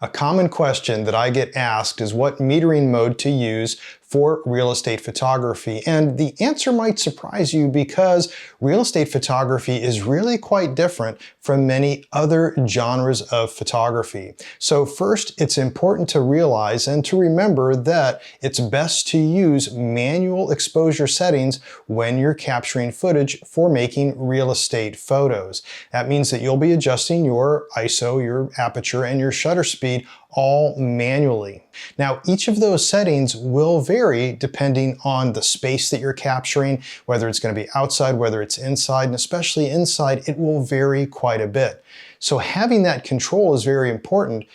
A common question that I get asked is what metering mode to use for real estate photography, and the answer might surprise you because real estate photography is really quite different from many other genres of photography. So first, it's important to realize and to remember that it's best to use manual exposure settings when you're capturing footage for making real estate photos. That means that you'll be adjusting your ISO, your aperture, and your shutter speed all manually. Now, each of those settings will vary depending on the space that you're capturing, whether it's going to be outside, whether it's inside, and especially inside, it will vary quite a bit. So having that control is very important.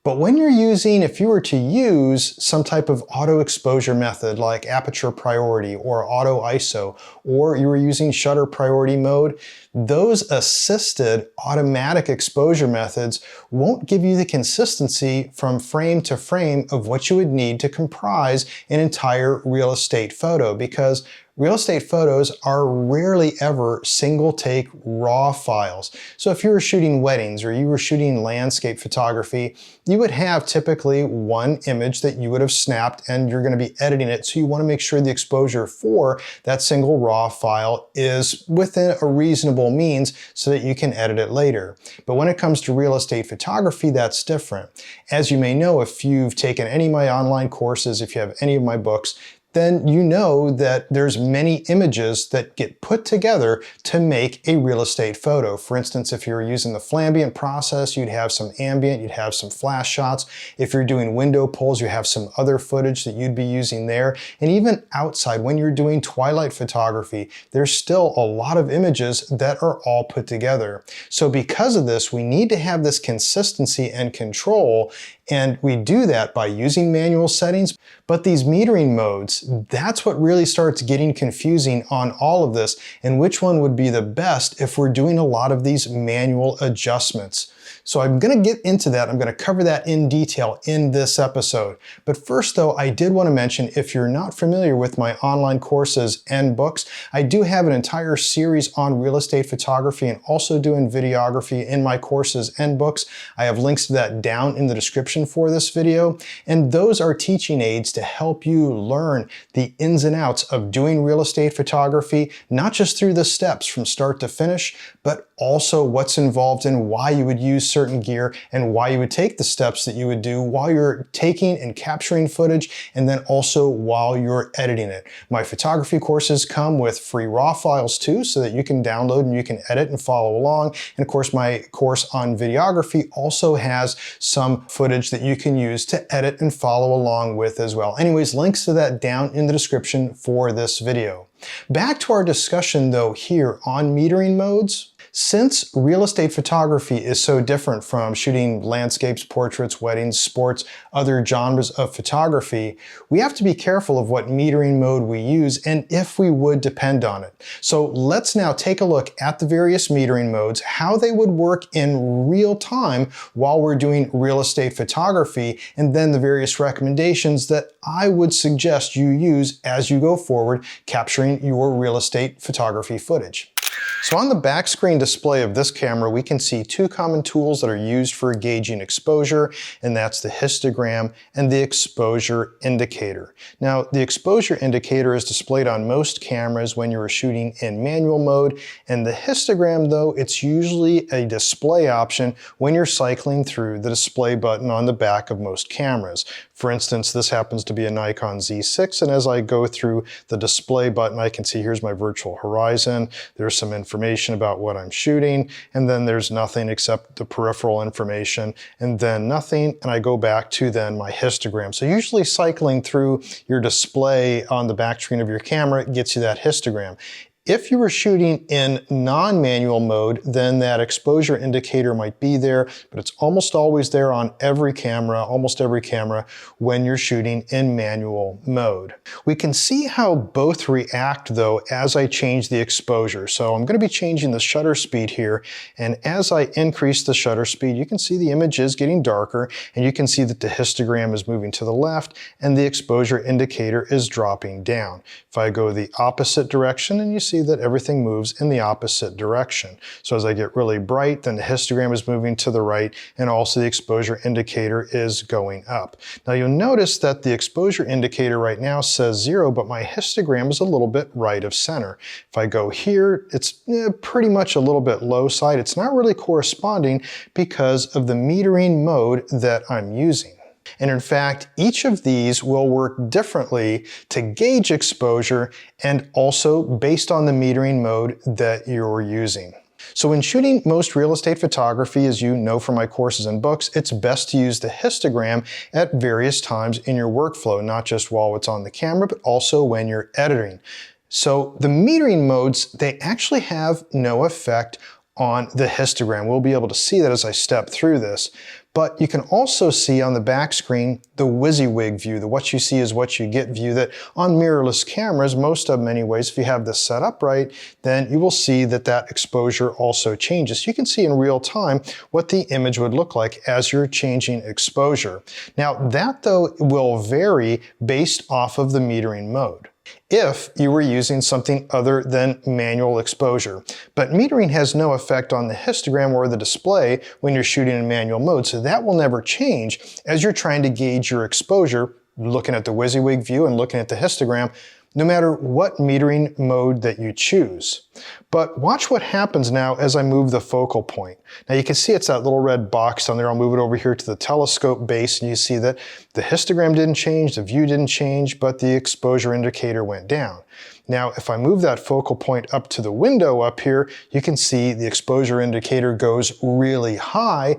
But when you're using, if you were to use some type of auto exposure method like aperture priority or auto ISO, or you were using shutter priority mode, those assisted automatic exposure methods won't give you the consistency from frame to frame of what you would need to comprise an entire real estate photo, because real estate photos are rarely ever single take raw files. So if you were shooting weddings or you were shooting landscape photography, you would have typically one image that you would have snapped and you're going to be editing it. So you want to make sure the exposure for that single raw file is within a reasonable means so that you can edit it later. But when it comes to real estate photography, that's different. As you may know, if you've taken any of my online courses, if you have any of my books, then you know that there's many images that get put together to make a real estate photo. For instance, if you're using the flambient process, you'd have some ambient, you'd have some flash shots. If you're doing window pulls, you have some other footage that you'd be using there. And even outside, when you're doing twilight photography, there's still a lot of images that are all put together. So because of this, we need to have this consistency and control, and we do that by using manual settings. But these metering modes, that's what really starts getting confusing on all of this, and which one would be the best if we're doing a lot of these manual adjustments. So I'm going to get into that. I'm going to cover that in detail in this episode. But first though, I did want to mention, if you're not familiar with my online courses and books, I do have an entire series on real estate photography and also doing videography in my courses and books. I have links to that down in the description for this video. And those are teaching aids to help you learn the ins and outs of doing real estate photography, not just through the steps from start to finish, but also what's involved in why you would use certain gear and why you would take the steps that you would do while you're taking and capturing footage, and then also while you're editing it. My photography courses come with free raw files too, so that you can download and you can edit and follow along. And of course, my course on videography also has some footage that you can use to edit and follow along with as well. Anyways, links to that down in the description for this video. Back to our discussion though here on metering modes. Since real estate photography is so different from shooting landscapes, portraits, weddings, sports, other genres of photography, we have to be careful of what metering mode we use and if we would depend on it. So let's now take a look at the various metering modes, how they would work in real time while we're doing real estate photography, and then the various recommendations that I would suggest you use as you go forward capturing your real estate photography footage. So on the back screen display of this camera, we can see two common tools that are used for gauging exposure, and that's the histogram and the exposure indicator. Now, the exposure indicator is displayed on most cameras when you are shooting in manual mode, and the histogram, though, it's usually a display option when you're cycling through the display button on the back of most cameras. For instance, this happens to be a Nikon Z6, and as I go through the display button, I can see here's my virtual horizon. There's some information about what I'm shooting, and then there's nothing except the peripheral information, and then nothing, and I go back to then my histogram. So usually cycling through your display on the back screen of your camera gets you that histogram. If you were shooting in non-manual mode, then that exposure indicator might be there, but it's almost always there on every camera, almost every camera, when you're shooting in manual mode. We can see how both react though as I change the exposure. So I'm going to be changing the shutter speed here, and as I increase the shutter speed, you can see the image is getting darker, and you can see that the histogram is moving to the left, and the exposure indicator is dropping down. If I go the opposite direction, and you see see that everything moves in the opposite direction. So as I get really bright, then the histogram is moving to the right, and also the exposure indicator is going up. Now you'll notice that the exposure indicator right now says 0, but my histogram is a little bit right of center. If I go here, it's pretty much a little bit low side. It's not really corresponding because of the metering mode that I'm using. And in fact, each of these will work differently to gauge exposure and also based on the metering mode that you're using. So when shooting most real estate photography, as you know from my courses and books, it's best to use the histogram at various times in your workflow, not just while it's on the camera, but also when you're editing. So the metering modes, they actually have no effect on the histogram. We'll be able to see that as I step through this. But you can also see on the back screen the WYSIWYG view, the what you see is what you get view, that on mirrorless cameras, most of them anyways, if you have this set up right, then you will see that that exposure also changes. You can see in real time what the image would look like as you're changing exposure. Now that though will vary based off of the metering mode if you were using something other than manual exposure. But metering has no effect on the histogram or the display when you're shooting in manual mode, so that will never change as you're trying to gauge your exposure, looking at the WYSIWYG view and looking at the histogram, no matter what metering mode that you choose. But watch what happens now as I move the focal point. Now you can see it's that little red box on there. I'll move it over here to the telescope base, and you see that the histogram didn't change, the view didn't change, but the exposure indicator went down. Now if I move that focal point up to the window up here, you can see the exposure indicator goes really high.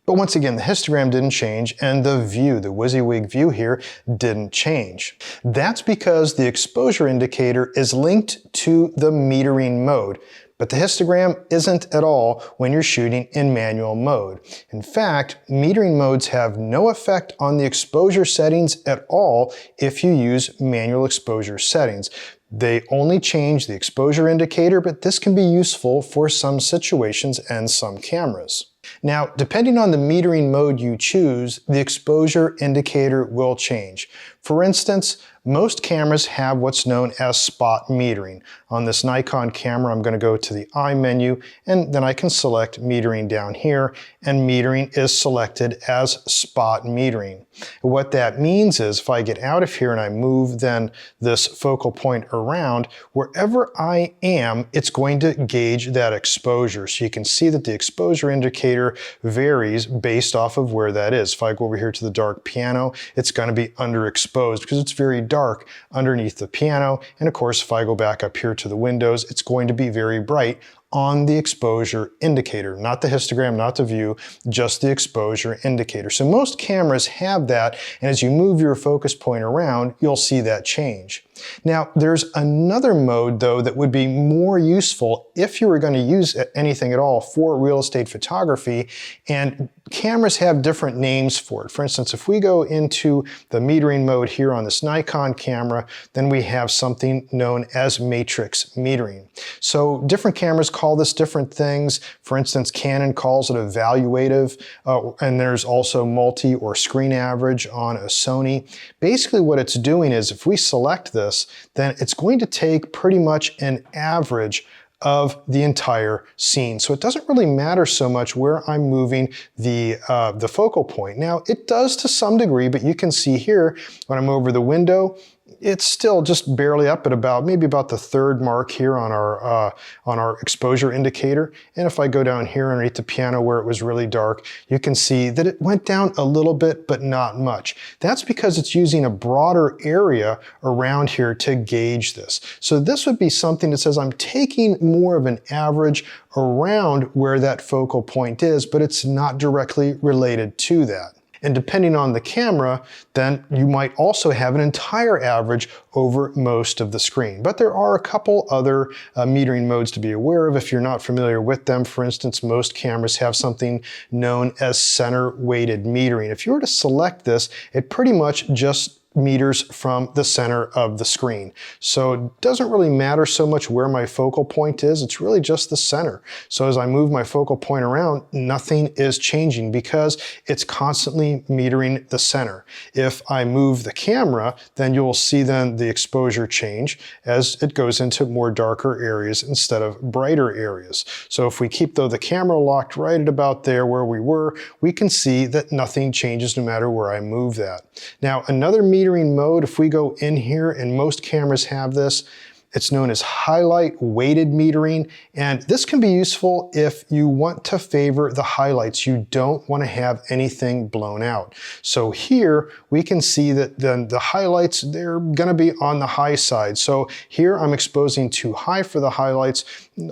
But once again, the histogram didn't change and the view, the WYSIWYG view here, didn't change. That's because the exposure indicator is linked to the metering mode, but the histogram isn't at all when you're shooting in manual mode. In fact, metering modes have no effect on the exposure settings at all if you use manual exposure settings. They only change the exposure indicator, but this can be useful for some situations and some cameras. Now, depending on the metering mode you choose, the exposure indicator will change. For instance, most cameras have what's known as spot metering. On this Nikon camera, I'm going to go to the I menu, and then I can select metering down here, and metering is selected as spot metering. What that means is if I get out of here and I move then this focal point around, wherever I am, it's going to gauge that exposure. So you can see that the exposure indicator varies based off of where that is. If I go over here to the dark piano, it's going to be underexposed because it's very dark underneath the piano. And of course, if I go back up here to the windows, it's going to be very bright on the exposure indicator, not the histogram, not the view, just the exposure indicator. So most cameras have that, and as you move your focus point around, you'll see that change. Now, there's another mode though that would be more useful if you were going to use anything at all for real estate photography, and cameras have different names for it. For instance, if we go into the metering mode here on this Nikon camera, then we have something known as matrix metering. So different cameras call this different things. For instance, Canon calls it evaluative, and there's also multi or screen average on a Sony. Basically what it's doing is if we select this, then it's going to take pretty much an average of the entire scene. So it doesn't really matter so much where I'm moving the focal point. Now it does to some degree, but you can see here when I'm over the window, it's still just barely up at maybe about the third mark here on our exposure indicator. And if I go down here underneath the piano where it was really dark, you can see that it went down a little bit, but not much. That's because it's using a broader area around here to gauge this. So this would be something that says I'm taking more of an average around where that focal point is, but it's not directly related to that. And depending on the camera, then you might also have an entire average over most of the screen. But there are a couple other metering modes to be aware of if you're not familiar with them. For instance, most cameras have something known as center weighted metering. If you were to select this, it pretty much just meters from the center of the screen. So it doesn't really matter so much where my focal point is, it's really just the center. So as I move my focal point around, nothing is changing because it's constantly metering the center. If I move the camera, then you'll see then the exposure change as it goes into more darker areas instead of brighter areas. So if we keep though the camera locked right at about there where we were, we can see that nothing changes no matter where I move that. Now another metering mode, if we go in here, and most cameras have this, it's known as highlight weighted metering, and this can be useful if you want to favor the highlights. You don't want to have anything blown out. So here we can see that then the highlights, they're going to be on the high side. So here I'm exposing too high for the highlights.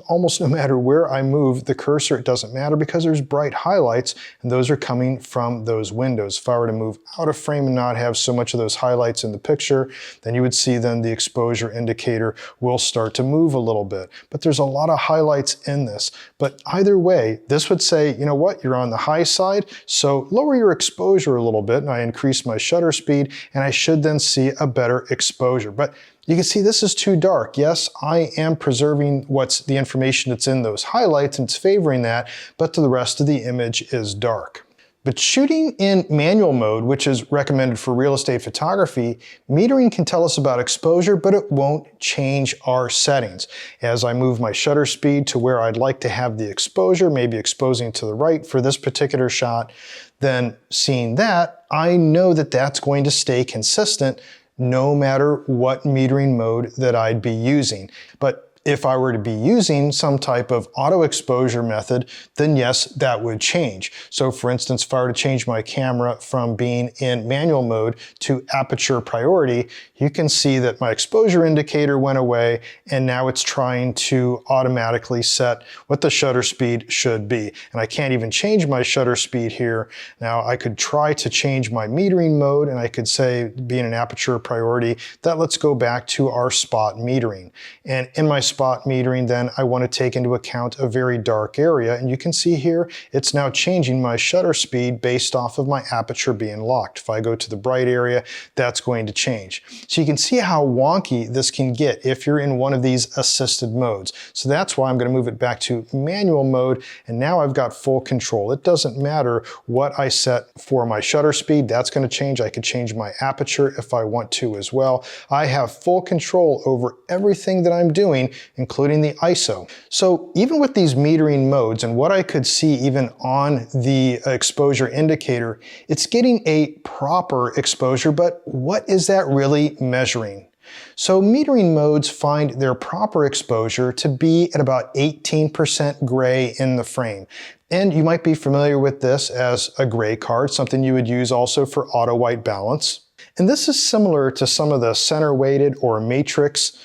Almost no matter where I move the cursor, it doesn't matter because there's bright highlights and those are coming from those windows. If I were to move out of frame and not have so much of those highlights in the picture, then you would see then the exposure indicator will start to move a little bit. But there's a lot of highlights in this. But either way, this would say, you know what, you're on the high side, so lower your exposure a little bit, and I increase my shutter speed, and I should then see a better exposure. But you can see this is too dark. Yes, I am preserving what's the information that's in those highlights, and it's favoring that, but the rest of the image is dark. But shooting in manual mode, which is recommended for real estate photography, metering can tell us about exposure, but it won't change our settings. As I move my shutter speed to where I'd like to have the exposure, maybe exposing to the right for this particular shot, then seeing that, I know that that's going to stay consistent no matter what metering mode that I'd be using. But if I were to be using some type of auto exposure method, then yes, that would change. So for instance, if I were to change my camera from being in manual mode to aperture priority, you can see that my exposure indicator went away and now it's trying to automatically set what the shutter speed should be. And I can't even change my shutter speed here. Now I could try to change my metering mode and I could say, being an aperture priority, that let's go back to our spot metering. And in my spot metering, then I want to take into account a very dark area, and you can see here it's now changing my shutter speed based off of my aperture being locked. If I go to the bright area, that's going to change. So you can see how wonky this can get if you're in one of these assisted modes. So that's why I'm going to move it back to manual mode, and now I've got full control. It doesn't matter what I set for my shutter speed, that's going to change. I could change my aperture if I want to as well. I have full control over everything that I'm doing, including the ISO. So even with these metering modes and what I could see even on the exposure indicator, it's getting a proper exposure, but what is that really measuring? So metering modes find their proper exposure to be at about 18% gray in the frame. And you might be familiar with this as a gray card, something you would use also for auto white balance. And this is similar to some of the center weighted or matrix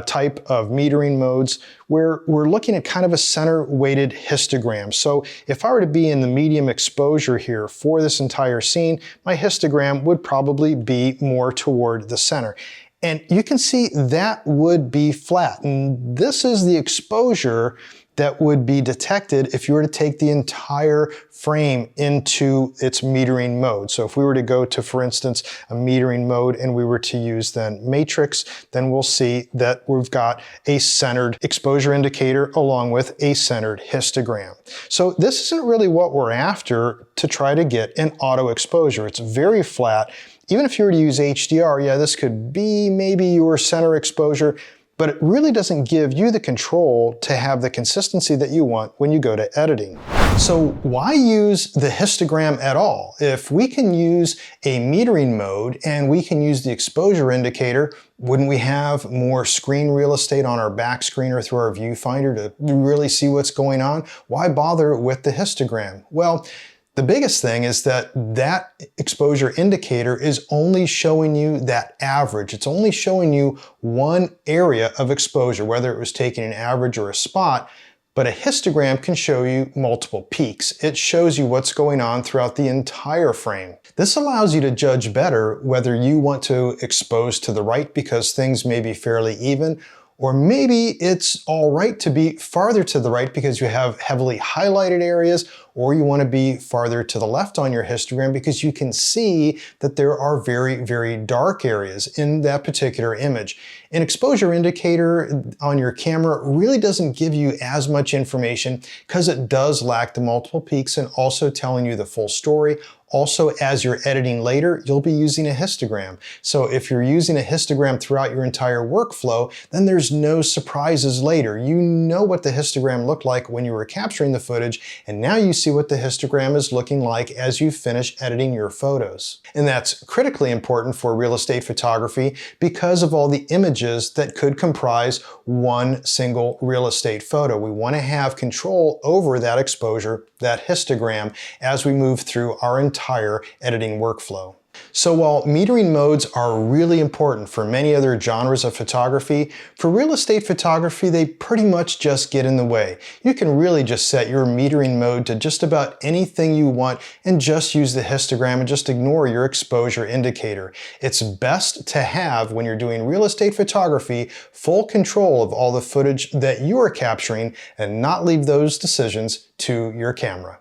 type of metering modes where we're looking at kind of a center weighted histogram. So if I were to be in the medium exposure here for this entire scene, my histogram would probably be more toward the center. And you can see that would be flat. And this is the exposure that would be detected if you were to take the entire frame into its metering mode. So if we were to go to, for instance, a metering mode and we were to use then matrix, then we'll see that we've got a centered exposure indicator along with a centered histogram. So this isn't really what we're after to try to get an auto exposure. It's very flat. Even if you were to use HDR, yeah, this could be maybe your center exposure, but it really doesn't give you the control to have the consistency that you want when you go to editing. So why use the histogram at all? If we can use a metering mode and we can use the exposure indicator, wouldn't we have more screen real estate on our back screen or through our viewfinder to really see what's going on? Why bother with the histogram? Well, the biggest thing is that that exposure indicator is only showing you that average. It's only showing you one area of exposure, whether it was taking an average or a spot, but a histogram can show you multiple peaks. It shows you what's going on throughout the entire frame. This allows you to judge better whether you want to expose to the right because things may be fairly even, Or maybe it's all right to be farther to the right because you have heavily highlighted areas, or you want to be farther to the left on your histogram because you can see that there are very, very dark areas in that particular image. An exposure indicator on your camera really doesn't give you as much information because it does lack the multiple peaks and also telling you the full story. Also, as you're editing later, you'll be using a histogram. So if you're using a histogram throughout your entire workflow, then there's no surprises later. You know what the histogram looked like when you were capturing the footage, and now you see what the histogram is looking like as you finish editing your photos. And that's critically important for real estate photography because of all the images that could comprise one single real estate photo. We want to have control over that exposure, that histogram, as we move through our entire editing workflow. So while metering modes are really important for many other genres of photography, for real estate photography, they pretty much just get in the way. You can really just set your metering mode to just about anything you want and just use the histogram and just ignore your exposure indicator. It's best to have, when you're doing real estate photography, full control of all the footage that you are capturing and not leave those decisions to your camera.